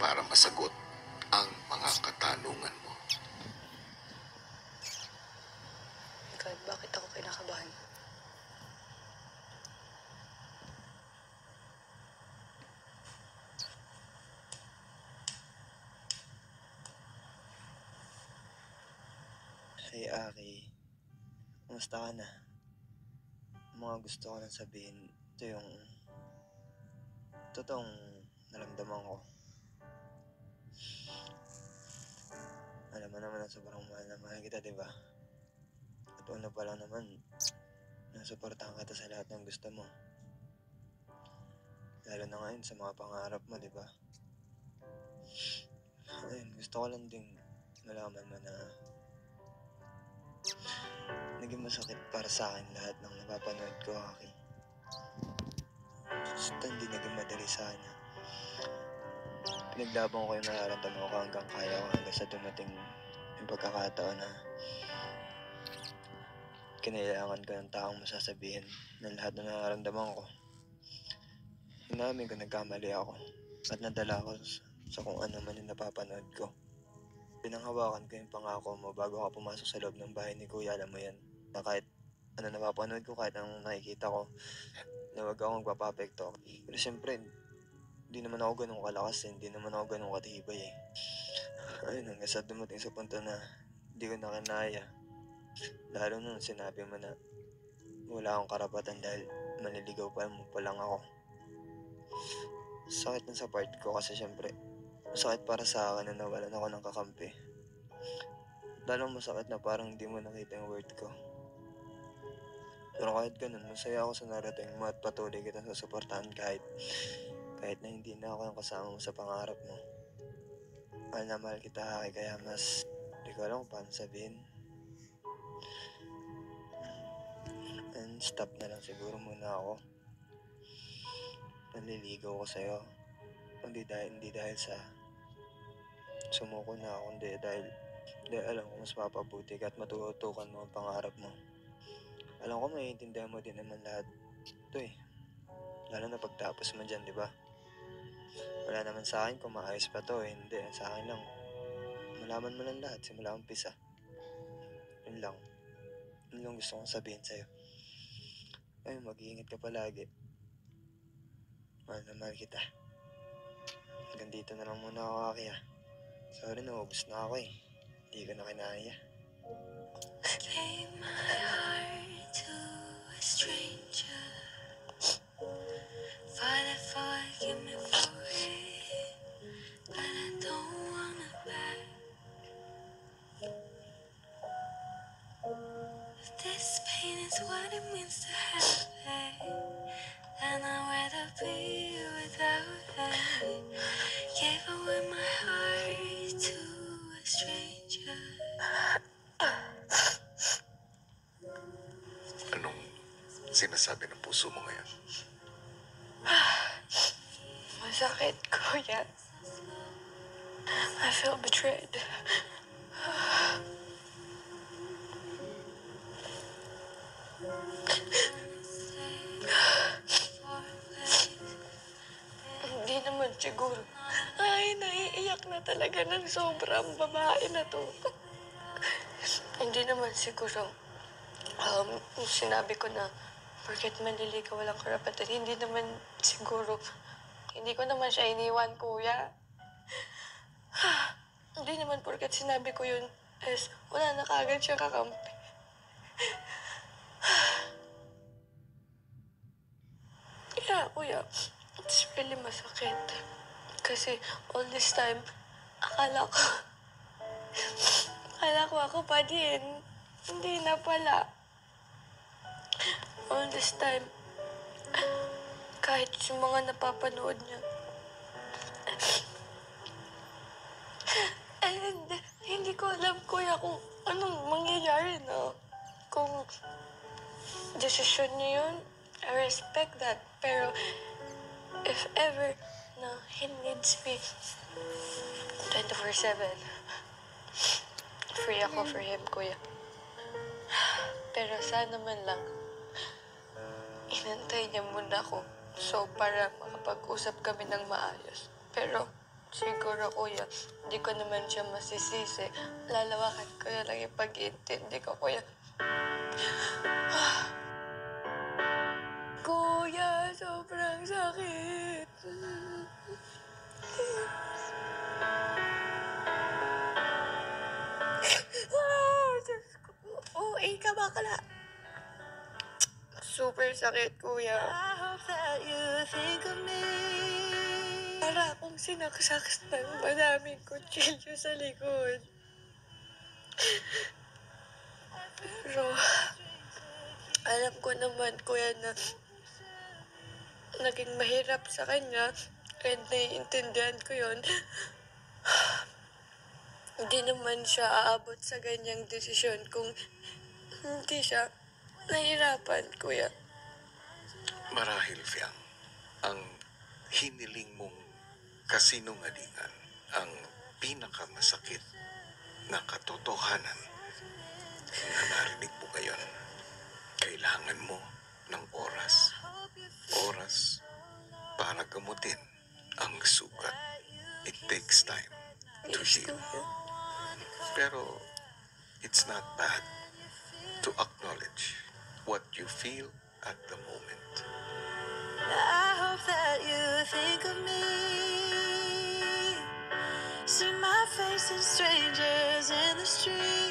para masagot ang mga katanungan mo. God, bakit ako kinakabahan? Hey Aki, kumusta ka na? Mga gusto ko lang sabihin, ito yung totoong naramdaman ko. Alam mo naman na sobrang mahal na mahal kita, diba? At una pa lang naman, nasuportahan kita sa lahat ng gusto mo. Lalo na ngayon sa mga pangarap mo, diba? Ayun, gusto ko lang ding malaman mo na naging masakit para sa akin lahat ng napapanood ko, Aki. Basta hindi naging madali sana. Pinaglaban ko yung nararamdaman ko hanggang kaya ko hanggang sa dumating yung pagkakataon na kinailangan ko ng taong masasabihin ng lahat na nararamdaman ko. Inamin ko nagkamali ako at nadala ko sa kung ano man yung napapanood ko. Pinanghawakan ko yung pangako mo bago ako pumasok sa loob ng bahay ni Kuya, alam mo yan, na kahit ano napapanood ko, kahit anong nakikita ko, na wag akong magpapapekto. Pero siyempre, hindi naman ako ganun kalakas, hindi naman ako ganun katibay eh. Ayun, hanggang sa dumating sa punto na hindi ko na kinaya. Lalo nung sinabi mo na wala akong karapatan dahil manliligaw pa mo pa lang ako. Sakit na sa part ko kasi siyempre, masakit para sa akin na nawalan ako ng kakampi. Lalong masakit na parang hindi mo nakita yung worth ko. Pero kahit ganun, masaya ako sa narating mo at patuloy kitang susuportahan kahit na hindi na ako ang kasama mo sa pangarap mo. Mahal na mahal kita, Aki, kaya mas di ko alam kung paano sabihin. And stop na lang siguro muna ako. Nanliligaw ko sa'yo. Hindi dahil sa sumuko na ako, hindi dahil alam ko mas mapabuti ka at matutukan mo ang pangarap mo. Alam ko maiintindihan mo din naman lahat ito eh. Lalo na pagtapos mo dyan, di ba? Wala naman sa akin kung maayos pa to eh. Hindi, sa akin lang. Malaman mo lang lahat, simula umpisa. Yun lang. Yun lang gusto kong sabihin sa'yo. Ayun, mag-iingat ka palagi. Mahal na mahal kita. Hanggang dito na lang muna ako, Aki ah. Sorry, naubos na ako eh. Hindi ko na kinaya. Gave my heart to a stranger. Father, forgive me for it, but I don't wanna back. If this pain is what it means to have it, then I'd rather be without it. Gave away my heart to a stranger. Anong sinasabi ng puso mo ngayon? Masakit, Kuya. I feel betrayed. Hindi naman siguro. Ay, naiiyak na talaga ng sobrang babae na to. Hindi naman siguro. Sinabi ko na porket manliligaw walang karapatan. Hindi naman siguro. Hindi ko naman siya iniwan, Kuya. Hindi naman porket sinabi ko yun is wala na kagad siya kakampi. Yeah, Kuya. It's really masakit. Kasi all this time, akala ko ako pa din. Hindi na pala. All this time, kahit yung mga napapanood niya. And hindi ko alam, Kuya, kung anong mangyayari na. Kung desisyon niya yun, I respect that. Pero if ever na he needs me 24/7, free ako for him, Kuya. Pero sana man lang, inantay niya muna ako. So, para makapag-usap kami ng maayos. Pero, Siguro, kuya, hindi ko naman siya masisisi. Lalawakan ko na lang yung pag-iintindi ko, kuya. Kuya, sobrang sakit. Diyos ko. OA ka, bakla. Super sakit, kuya. I hope that you think of me. Para akong sinaksak ng madaming kutsilyo sa likod. Pero, alam ko naman, kuya, na naging mahirap sa kanya. And naiintindihan ko yun. Hindi naman siya aabot sa ganyang desisyon kung hindi siya nahirapan, kuya. Marahil, Fiang, ang hiniling mong kasinungalingan ang pinakamasakit na katotohanan na narinig mo ngayon. Kailangan mo ng oras. Oras para gamutin ang sugat. It takes time to heal. Pero it's not bad to acknowledge what you feel at the moment. I hope that you think of me. See my face in strangers in the street.